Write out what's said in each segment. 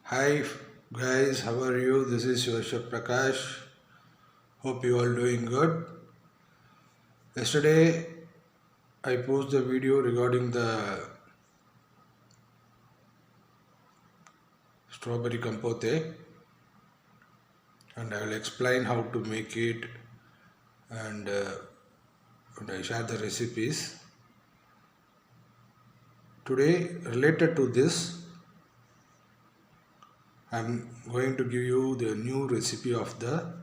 Hi guys, how are you? This is your Prakash. Hope you all doing good. Yesterday I posted a video regarding the strawberry compote and I will explain how to make it and, uh, and I share the recipes. Today related to this I am going to give you the new recipe of the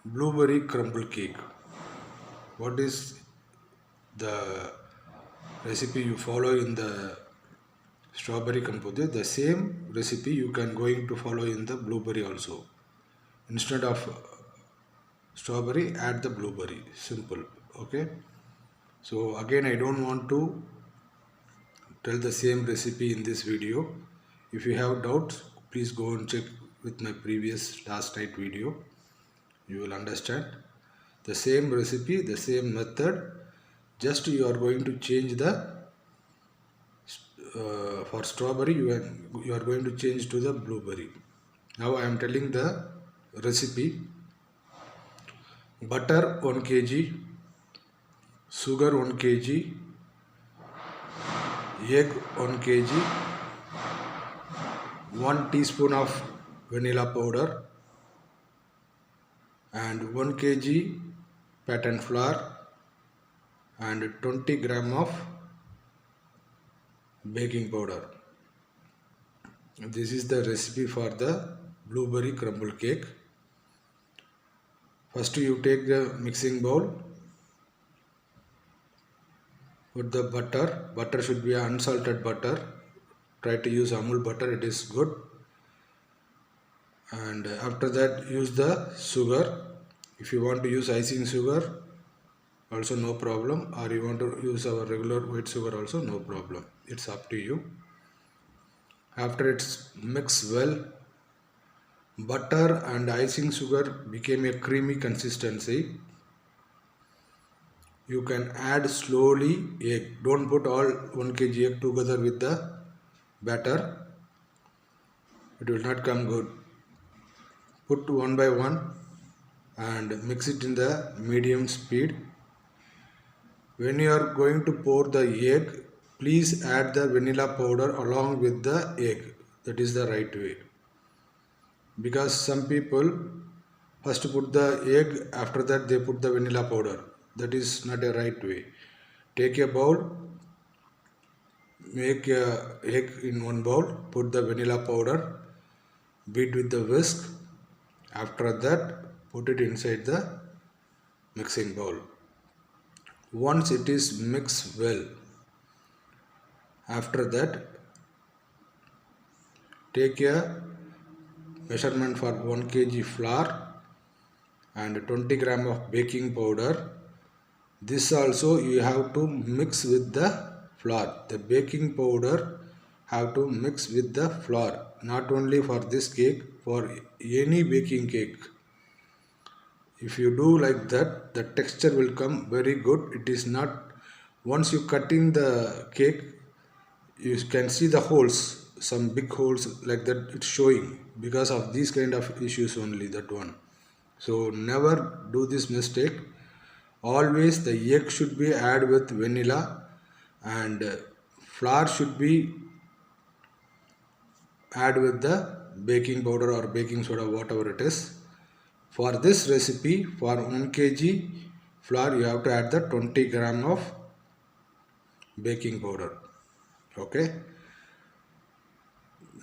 blueberry crumble cake. What is the recipe you follow in the strawberry compote? The same recipe you can going to follow in the blueberry also. Instead of strawberry, add the blueberry. Simple. Okay. So again, I don't want to tell the same recipe in this video. If you have doubts, please go and check with my previous last night video. You will understand the same recipe, the same method. Just you are going to change the for strawberry you are going to change to the blueberry. Now I am telling the recipe. Butter 1 kg, sugar 1 kg, egg 1 kg, 1 teaspoon of vanilla powder and 1 kg pattern flour and 20 gram of baking powder. This is the recipe for the blueberry crumble cake. First you take the mixing bowl, put the butter should be unsalted butter, try to use Amul butter, it is good. And after that use the sugar. If you want to use icing sugar also no problem, or you want to use our regular white sugar also no problem, it's up to you. After it's mixed well, butter and icing sugar became a creamy consistency. You can add slowly egg. Don't put all 1 kg egg together with the batter. It will not come good. Put one by one and mix it in the medium speed. When you are going to pour the egg, please add the vanilla powder along with the egg. That is the right way. Because some people first put the egg, after that they put the vanilla powder. That is not a right way. Take a bowl, make a egg in one bowl, put the vanilla powder, beat with the whisk. After that, put it inside the mixing bowl. Once it is mixed well, after that, take a measurement for 1 kg flour and 20 gram of baking powder. This also you have to mix with the flour. The baking powder have to mix with the flour. Not only for this cake, for any baking cake. If you do like that, the texture will come very good. It is not, once you cutting the cake, you can see the holes, some big holes like that it's showing because of these kind of issues only, that one. So never do this mistake. Always the egg should be added with vanilla and flour should be added with the baking powder or baking soda, whatever it is. For this recipe, for 1 kg flour, you have to add the 20 gram of baking powder. Okay.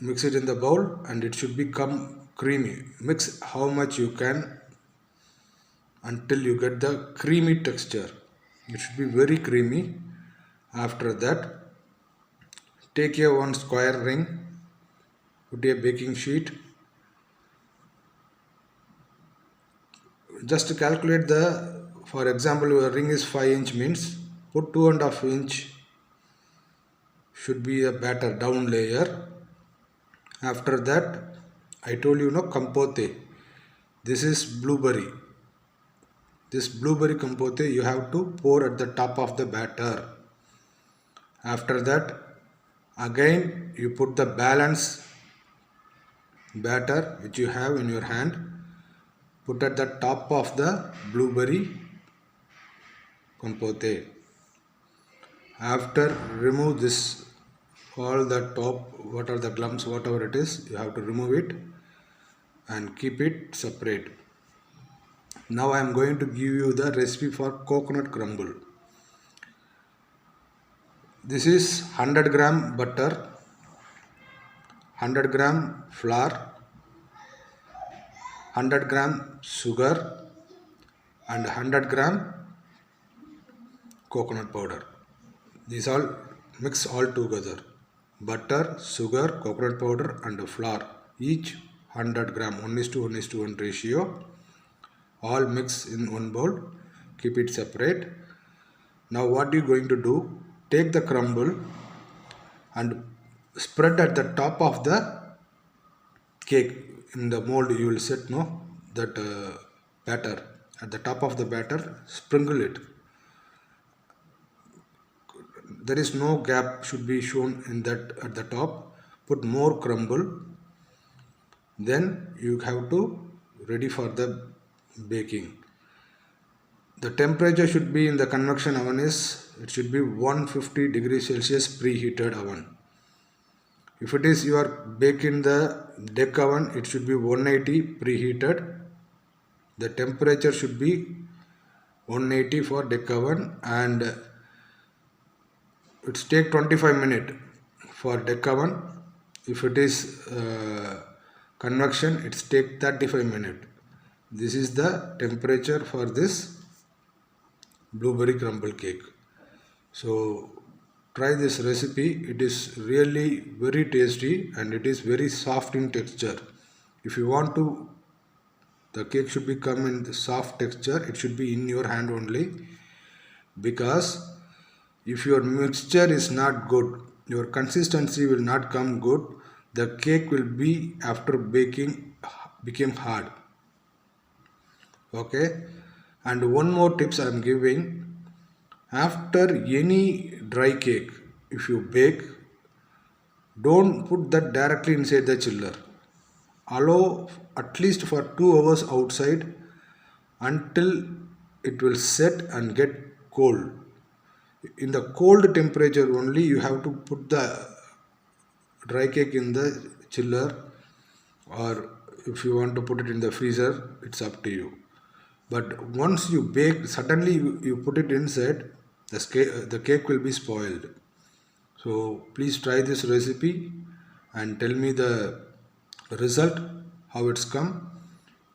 Mix it in the bowl and it should become creamy. Mix how much you can until you get the creamy texture. It should be very creamy. After that, take a one square ring, put a baking sheet. Just calculate the, for example, your ring is 5-inch means put 2.5 inch should be a batter down layer. After that, I told you no compote. This is blueberry. This blueberry compote you have to pour at the top of the batter. After that, Again you put the balance batter which you have in your hand, put at the top of the blueberry compote. After remove this, all the top, what are the clumps, whatever it is, you have to remove it and keep it separate. Now I am going to give you the recipe for coconut crumble. This is 100 gram butter, 100 gram flour, 100 gram sugar and 100 gram coconut powder. These all mix all together. Butter, sugar, coconut powder and flour, each 100 gram, 1:1:1 ratio. All mix in one bowl. Keep it separate. Now what you going to do? Take the crumble and spread at the top of the cake. In the mold you will set that batter. At the top of the batter, sprinkle it. There is no gap should be shown in that at the top. Put more crumble. Then you have to ready for the baking. The temperature should be in the convection oven it should be 150 degrees Celsius preheated oven. If it is you are bake in the deck oven, it should be 180 preheated. The temperature should be 180 for deck oven, and it's take 25 minutes for deck oven. If it is convection, it's take 35 minutes. This is the temperature for this blueberry crumble cake. So try this recipe. It is really very tasty and it is very soft in texture. If you want to, the cake should become in the soft texture, it should be in your hand only, because if your mixture is not good, your consistency will not come good, the cake will be after baking become hard. Okay, and one more tips I am giving. After any dry cake, if you bake, don't put that directly inside the chiller. Allow at least for 2 hours outside until it will set and get cold. In the cold temperature only you have to put the dry cake in the chiller, or if you want to put it in the freezer, it's up to you. But once you bake, suddenly you put it inside, the cake will be spoiled. So please try this recipe and tell me the result, how it's come.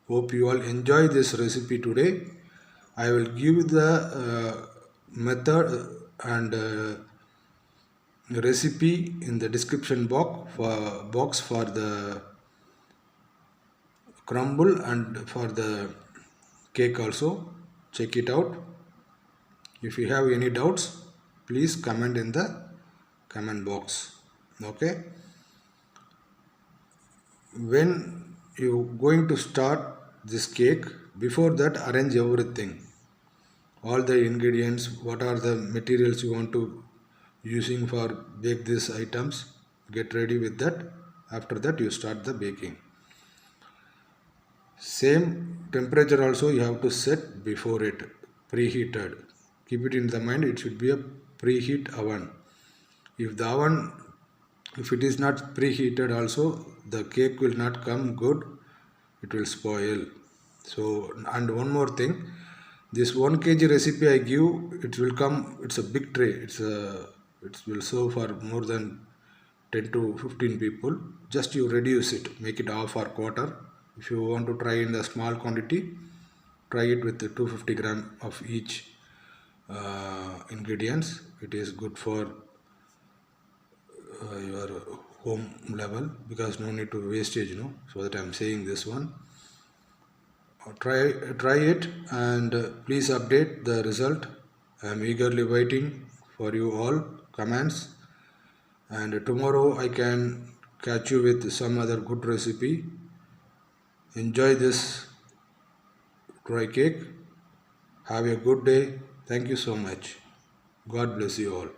Hope you all enjoy this recipe today. I will give the method and recipe in the description box for the crumble and for the cake also. Check it out. If you have any doubts, please comment in the comment box. Okay, when you going to start this cake, before that arrange everything, all the ingredients, what are the materials you want to using for bake these items, get ready with that. After that you start the baking. Same temperature also you have to set before it, preheated. Keep it in the mind, it should be a preheat oven. If the oven, if it is not preheated also, the cake will not come good, it will spoil. So, and one more thing, this 1 kg recipe I give, it will come, it's a big tray, it will serve for more than 10 to 15 people. Just you reduce it, make it half or quarter. If you want to try in the small quantity, try it with the 250 gram of each ingredients. It is good for your home level, because no need to wastage, so that I am saying this one. Try it and please update the result. I am eagerly waiting for you all comments, and tomorrow I can catch you with some other good recipe. Enjoy this dry cake. Have a good day. Thank you so much. God bless you all.